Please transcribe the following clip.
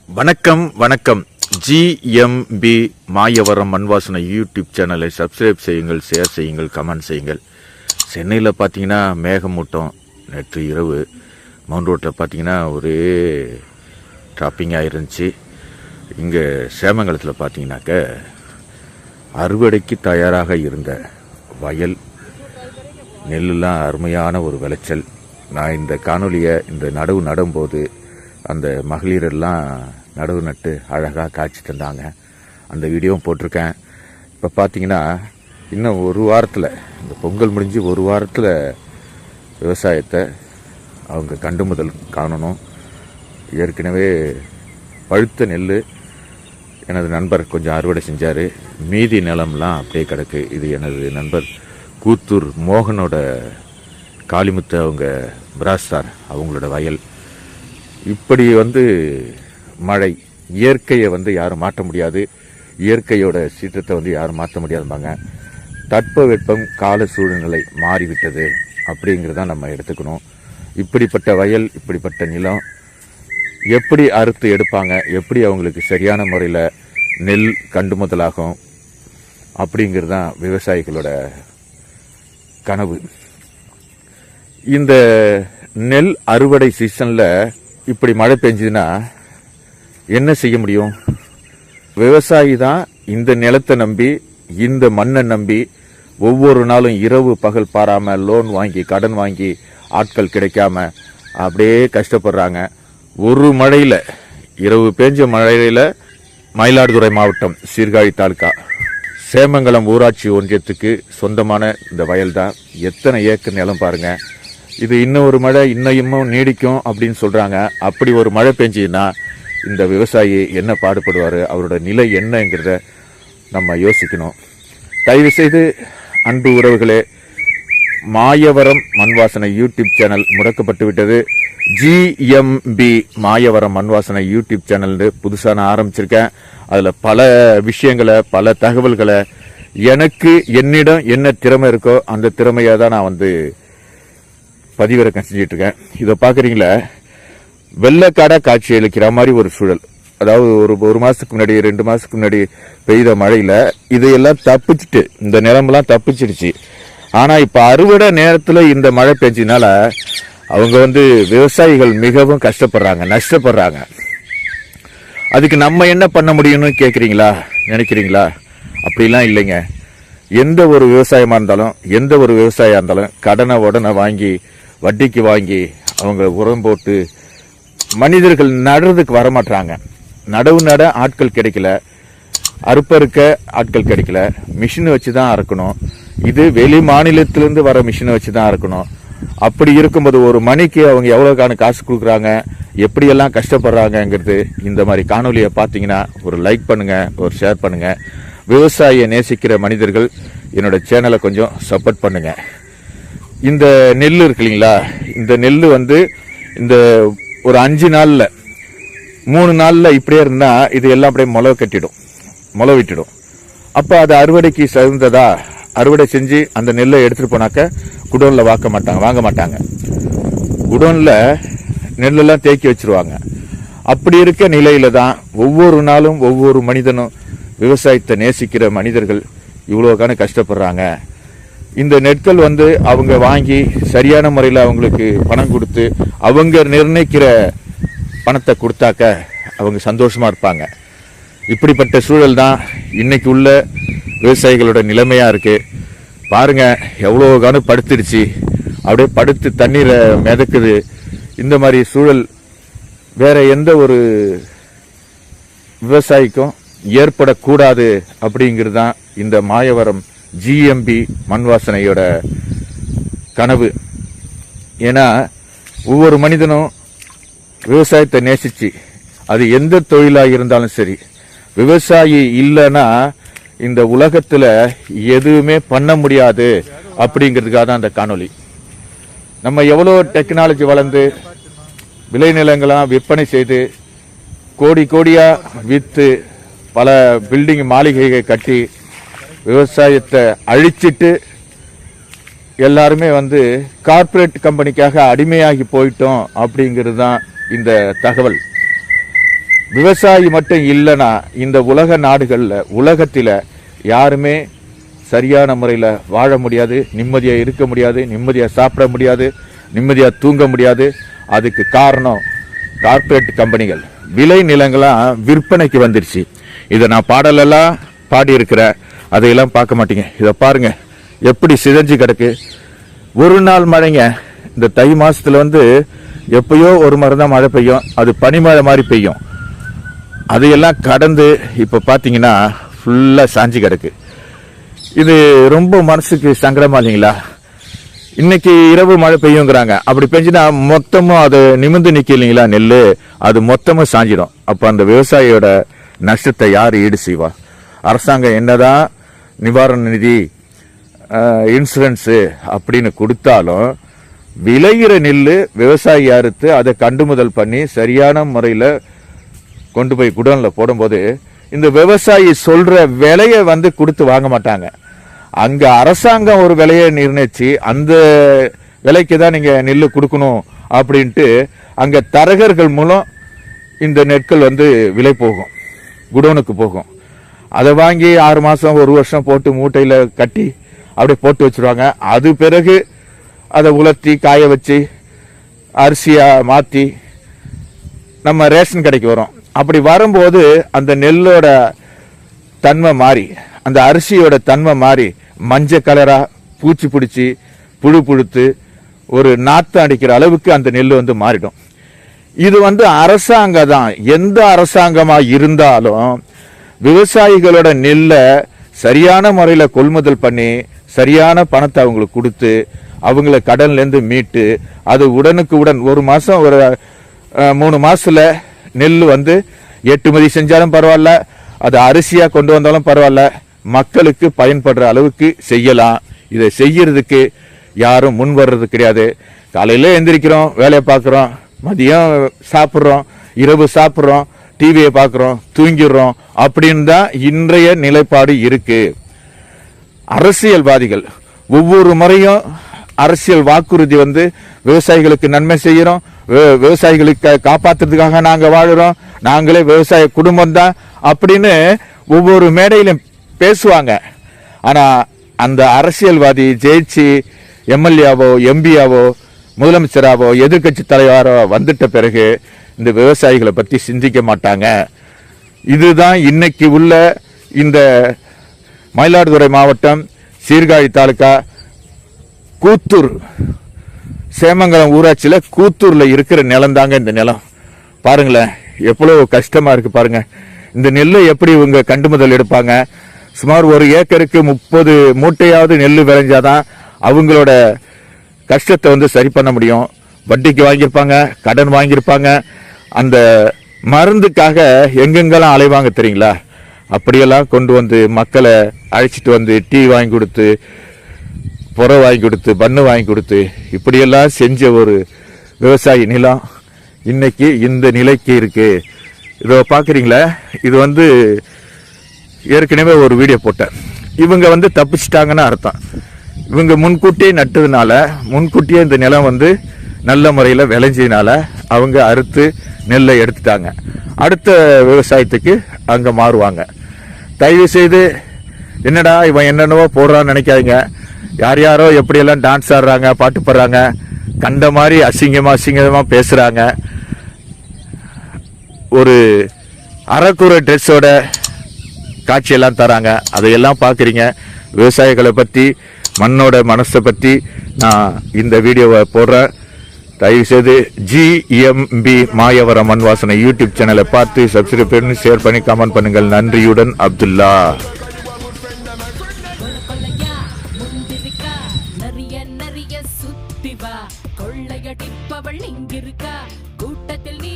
வணக்கம் வணக்கம். GMP Mayavaram Manvasanai YouTube சேனலை சப்ஸ்கிரைப் செய்யுங்கள், ஷேர் செய்யுங்கள், கமெண்ட் செய்யுங்கள். சென்னையில் பார்த்தீங்கன்னா மேகமூட்டம். நேற்று இரவு மவுண்ட் ரோட்டில் பார்த்தீங்கன்னா ஒரே ட்ராப்பிங்காக இருந்துச்சு. இங்கே சேமங்கலத்தில் பார்த்தீங்கன்னாக்க அறுவடைக்கு தயாராக இருந்த வயல் நெல்லுலாம் அருமையான ஒரு விளைச்சல். நான் இந்த காணொலியை இந்த நடவு நடும்போது அந்த மகளிரெல்லாம் நடவு நட்டு அழகாக காய்ச்சி தந்தாங்க. அந்த வீடியோவும் போட்டிருக்கேன். இப்போ பார்த்தீங்கன்னா இன்னும் ஒரு வாரத்தில், இந்த பொங்கல் முடிஞ்சு ஒரு வாரத்தில் விவசாயத்தை அவங்க கண்டு முதல் காணணும். ஏற்கனவே பழுத்த நெல் எனது நண்பர் கொஞ்சம் அறுவடை செஞ்சார். மீதி நிலம்லாம் அப்படியே கிடக்கு. இது எனது நண்பர் கூத்தூர் மோகனோட காளிமுத்து அவங்க பிராஸ்தார் அவங்களோட வயல். இப்படி மழை இயற்கையை யாரும் மாற்ற முடியாது. இயற்கையோட சீற்றத்தை யாரும் மாற்ற முடியாதும்பாங்க. தட்பவெப்பம் கால சூழ்நிலை மாறிவிட்டது அப்படிங்கிறத நம்ம எடுத்துக்கணும். இப்படிப்பட்ட வயல், இப்படிப்பட்ட நிலம் எப்படி அறுத்து எடுப்பாங்க, எப்படி அவங்களுக்கு சரியான முறையில் நெல் கண்டு முதலாகும் அப்படிங்கிறது தான் விவசாயிகளோட கனவு. இந்த நெல் அறுவடை சீசனில் இப்படி மழை பெஞ்சதுன்னா என்ன செய்ய முடியும்? விவசாயி தான் இந்த நிலத்தை நம்பி, இந்த மண்ணை நம்பி ஒவ்வொரு நாளும் இரவு பகல் பாராம லோன் வாங்கி கடன் வாங்கி ஆட்கள் கிடைக்காம அப்படியே கஷ்டப்படுறாங்க. ஒரு மழையில், இரவு பெஞ்ச மழையில் மயிலாடுதுறை மாவட்டம் சீர்காழி தாலுகா சேமங்கலம் ஊராட்சி ஒன்றியத்துக்கு சொந்தமான இந்த வயல் தான். எத்தனை ஏக்கர் நிலம் பாருங்க. இது இன்னும் ஒரு மழை இன்னும் நீடிக்கும் அப்படின்னு சொல்றாங்க. அப்படி ஒரு மழை பெஞ்சுன்னா இந்த விவசாயி என்ன பாடுபடுவார், அவரோட நிலை என்னங்கிறத நம்ம யோசிக்கணும். தயவு செய்து அன்பு உறவுகளே, மாயவரம் மண்வாசனை யூடியூப் சேனல் முடக்கப்பட்டு விட்டது. GMP Mayavaram Manvasanai YouTube channel புதுசாக நான் ஆரம்பிச்சிருக்கேன். அதில் பல விஷயங்களை, பல தகவல்களை, எனக்கு என்னிடம் என்ன திறமை இருக்கோ அந்த திறமையை தான் நான் பதிவிறக்கம் செஞ்சிட்டு இருக்கேன். இதை பார்க்குறீங்களா, வெள்ளக்காடா காட்சி அளிக்கிற மாதிரி ஒரு சூழல். அதாவது ஒரு மாசத்துக்கு முன்னாடி, 2 மாசத்துக்கு முன்னாடி பெய்த மழையில இதையெல்லாம் தப்பிச்சுட்டு, இந்த நிலமெல்லாம் தப்பிச்சிடுச்சு. ஆனா இப்ப அறுவடை நேரத்துல இந்த மழை பெஞ்சதுனால அவங்க விவசாயிகள் மிகவும் கஷ்டப்படுறாங்க, நஷ்டப்படுறாங்க. அதுக்கு நம்ம என்ன பண்ண முடியும்னு கேட்குறீங்களா, நினைக்கிறீங்களா? அப்படிலாம் இல்லைங்க. எந்த ஒரு விவசாயமா இருந்தாலும், எந்த ஒரு விவசாயியா இருந்தாலும் கடனை உடனே வாங்கி, வட்டிக்கு வாங்கி அவங்க உரம் போட்டு மனிதர்கள் நடுறதுக்கு வரமாட்டாங்க. நடவு நட ஆட்கள் கிடைக்கல, அறுப்பறுக்க ஆட்கள் கிடைக்கல. மிஷின் வச்சு தான் அறுக்கணும். இது வெளி மாநிலத்திலிருந்து வர மிஷினை வச்சு தான் அறுக்கணும். அப்படி இருக்கும்போது ஒரு மணிக்கு அவங்க எவ்வளவுக்கான காசு கொடுக்குறாங்க, எப்படியெல்லாம் கஷ்டப்படுறாங்கிறது இந்த மாதிரி காணொலியை பார்த்தீங்கன்னா ஒரு லைக் பண்ணுங்க, ஒரு ஷேர் பண்ணுங்க. விவசாயியை நேசிக்கிற மனிதர்கள் என்னோட சேனலை கொஞ்சம் சப்போர்ட் பண்ணுங்க. இந்த நெல் இருக்கு இல்லைங்களா, இந்த நெல் இந்த ஒரு 5 நாள்ல 3 நாள்ல இப்படியே இருந்தா இது எல்லாம் அப்படியே முளை விட்டுடும். அப்ப அது அறுவடைக்கு சிறந்ததா? அறுவடை செஞ்சு அந்த நெல்லை எடுத்துட்டு போனாக்க குடோன்ல வாங்க மாட்டாங்க. குடோன்ல நெல்லெல்லாம் தேக்கி வச்சிருவாங்க. அப்படி இருக்க நிலையில தான் ஒவ்வொரு நாளும் ஒவ்வொரு மனிதனும், விவசாயத்தை நேசிக்கிற மனிதர்கள் இவ்வளவுக்கான கஷ்டப்படுறாங்க. இந்த நெற்கள் அவங்க வாங்கி சரியான முறையில் அவங்களுக்கு பணம் கொடுத்து, அவங்க நிர்ணயிக்கிற பணத்தை கொடுத்தாக்க அவங்க சந்தோஷமா இருப்பாங்க. இப்படிப்பட்ட சூழல் தான் இன்னைக்கு உள்ள விவசாயிகளோட நிலைமையா இருக்கு. பாருங்க, எவ்வளோ படுத்துடுச்சு, அப்படியே படுத்து தண்ணீரை மிதக்குது. இந்த மாதிரி சூழல் வேற எந்த ஒரு விவசாயிக்கும் ஏற்படக்கூடாது அப்படிங்கிறது தான் இந்த மாயவரம் ஜிஎம்பி மண்வாசனையோட கனவு. ஏன்னா ஒவ்வொரு மனிதனும் விவசாயத்தை நேசிச்சு, அது எந்த தொழிலாக இருந்தாலும் சரி, விவசாயி இல்லைன்னா இந்த உலகத்துல எதுவுமே பண்ண முடியாது அப்படிங்கிறதுக்காக தான் அந்த காணொலி. நம்ம எவ்வளோ டெக்னாலஜி வளர்ந்து விளைநிலங்களாம் விற்பனை செய்து கோடி கோடியா விற்று பல பில்டிங் மாளிகையை கட்டி விவசாயத்தை அழிச்சிட்டு எல்லாருமே விவசாயி மட்டும் இல்லைன்னா இந்த உலக நாடுகளில் உலகத்தில் யாருமே சரியான முறையில் வாழ முடியாது, நிம்மதியாக இருக்க முடியாது, நிம்மதியாக சாப்பிட முடியாது, நிம்மதியாக தூங்க முடியாது. அதுக்கு காரணம் கார்ப்பரேட் கம்பெனிகள். விளை நிலங்களாம் விற்பனைக்கு வந்துருச்சு. இதை நான் பாடலெல்லாம் பாடியிருக்கிறேன், அதையெல்லாம் பார்க்க மாட்டீங்க. இதை பாருங்க எப்படி சிதைஞ்சு கிடக்கு. ஒரு நாள் மழைங்க, இந்த தை மாசத்துல எப்பயோ ஒரு மரம் தான் மழை பெய்யும், அது பனிமழை மாதிரி பெய்யும். அதையெல்லாம் கடந்து இப்போ பார்த்தீங்கன்னா ஃபுல்லாக சாஞ்சி கிடக்கு. இது ரொம்ப மனசுக்கு சங்கடமா இல்லைங்களா? இன்னைக்கு இரவு மழை பெய்யுங்கிறாங்க, அப்படி பெஞ்சுன்னா மொத்தமும் அது நிமிர்ந்து நிக்க இல்லைங்களா நெல், அது மொத்தமும் சாஞ்சிடும். அப்போ அந்த விவசாயியோட நஷ்டத்தை யார் ஈடு செய்வா? அரசாங்கம் என்னதான் நிவாரண நிதி, இன்சூரன்ஸு அப்படின்னு கொடுத்தாலும் விளையிற நெல் விவசாயி அறுத்து அதை கண்டுமுதல் பண்ணி சரியான முறையில் கொண்டு போய் குடோனில் போடும்போது இந்த விவசாயி சொல்ற விலையை கொடுத்து வாங்க மாட்டாங்க. அங்க அரசாங்கம் ஒரு விலையை நிர்ணயிச்சு அந்த விலைக்கு தான் நீங்க நெல் கொடுக்கணும் அப்படின்ட்டு அங்க தரகர்கள் மூலம் இந்த நெற்கள் விலை போகும், குடோனுக்கு போகும். அதை வாங்கி 6 மாசம் 1 வருஷம் போட்டு மூட்டையில கட்டி அப்படியே போட்டு வச்சிருவாங்க. அது பிறகு அதை உலர்த்தி காய வச்சு அரிசியா மாத்தி நம்ம ரேஷன் கடைக்கு வரும். அப்படி வரும்போது அந்த நெல்லோட தன்மை மாறி, அந்த அரிசியோட தன்மை மாறி மஞ்சள் கலரா பூச்சி பிடிச்சி புழு புழுத்து ஒரு நாத்தம் அடிக்கிற அளவுக்கு அந்த நெல் மாறிடும். இது அரசாங்கம் தான், எந்த அரசாங்கமா இருந்தாலும் விவசாயிகளோட நெல்லை சரியான முறையில கொள்முதல் பண்ணி சரியான பணத்தை அவங்களுக்கு கொடுத்து அவங்கள கடன்ல இருந்து மீட்டு அது உடனுக்கு உடன் 1 மாசம் ஒரு 3 மாசத்துல நெல் ஏற்றுமதி செஞ்சாலும் பரவாயில்ல, அது அரிசியா கொண்டு வந்தாலும் பரவாயில்ல, மக்களுக்கு பயன்படுற அளவுக்கு செய்யலாம். இதை செய்யறதுக்கு யாரும் முன் வர்றது கிடையாது. காலையில எந்திரிக்கிறோம், வேலையை பார்க்குறோம், மதியம் சாப்பிட்றோம், இரவு சாப்பிட்றோம், டிவியை பார்க்குறோம், தூங்கிடுறோம். அப்படின்னு தான் இன்றைய நிலைப்பாடு இருக்கு. அரசியல்வாதிகள் ஒவ்வொரு முறையும் அரசியல் வாக்குறுதி விவசாயிகளுக்கு நன்மை செய்யறோம், விவசாயிகளுக்கு காப்பாத்துறதுக்காக நாங்க வாழுறோம், நாங்களே விவசாய குடும்பம் தான் அப்படின்னு ஒவ்வொரு மேடையிலும் பேசுவாங்க. ஆனா அந்த அரசியல்வாதி ஜெயிச்சு எம்எல்ஏவோ எம்பியாவோ முதலமைச்சராவோ எதிர்கட்சி தலைவரோ வந்துட்ட பிறகு இந்த விவசாயிகளை பத்தி சிந்திக்க மாட்டாங்க. இதுதான் இன்னைக்கு உள்ள இந்த மயிலாடுதுறை மாவட்டம் சீர்காழி தாலுகா கூத்தூர் சேமங்கலம் ஊராட்சியில கூத்தூர்ல இருக்கிற நிலம் தாங்க இந்த நிலம். பாருங்களேன் எவ்வளவு கஷ்டமா இருக்கு பாருங்க. இந்த நெல்லை எப்படி இவங்க கண்டுமுதல் எடுப்பாங்க? சுமார் 1 ஏக்கருக்கு 30 மூட்டையாவது நெல் விளைஞ்சாதான் அவங்களோட கஷ்டத்தை சரி பண்ண முடியும். வட்டிக்கு வாங்கியிருப்பாங்க, கடன் வாங்கியிருப்பாங்க, அந்த மருந்துக்காக எங்கெங்கெல்லாம் அலைவாங்க தெரியுங்களா? அப்படியெல்லாம் கொண்டு மக்களை அழைச்சிட்டு டீ வாங்கி கொடுத்து, புற வாங்கி கொடுத்து, பண்ணு வாங்கி கொடுத்து, இப்படியெல்லாம் செஞ்ச ஒரு விவசாயி நிலம் இன்னைக்கு இந்த நிலைக்கு இருக்கு. இதை பாக்குறீங்களா? இது ஏற்கனவே ஒரு வீடியோ போட்டேன். இவங்க தப்பிச்சிட்டாங்கன்னு அர்த்தம். இவங்க முன்கூட்டியே நட்டதுனால, முன்கூட்டியே இந்த நிலம் நல்ல முறையில் விளைஞ்சதுனால அவங்க அறுத்து நெல்லை எடுத்துட்டாங்க. அடுத்த விவசாயத்துக்கு அங்க மாறுவாங்க. தயவு செய்து என்னடா இவன் என்னென்னவோ போடுறான்னு நினைக்காதீங்க. யார் யாரோ எப்படியெல்லாம் டான்ஸ் ஆடுறாங்க, பாட்டு பாடுறாங்க, கண்ட மாதிரி அசிங்கமா பேசுறாங்க. ஒரு அரைக்குறை ட்ரெஸ்ஸோட காட்சியெல்லாம் தராங்க. அதையெல்லாம் பார்க்குறீங்க. விவசாயிகளை பற்றி, மண்ணோட மனசை பற்றி நான் இந்த வீடியோவை போடுறேன். தயவுசெய்து ஜிஎம்பி மாயவரம் மண் வாசனை யூடியூப் சேனலை பார்த்து சப்ஸ்கிரைப் பண்ணி ஷேர் பண்ணி கமெண்ட் பண்ணுங்கள். நன்றியுடன் அப்துல்லா. கொள்ளையடிப்பவள் இங்கிருக்கா, கூட்டத்தில் நீ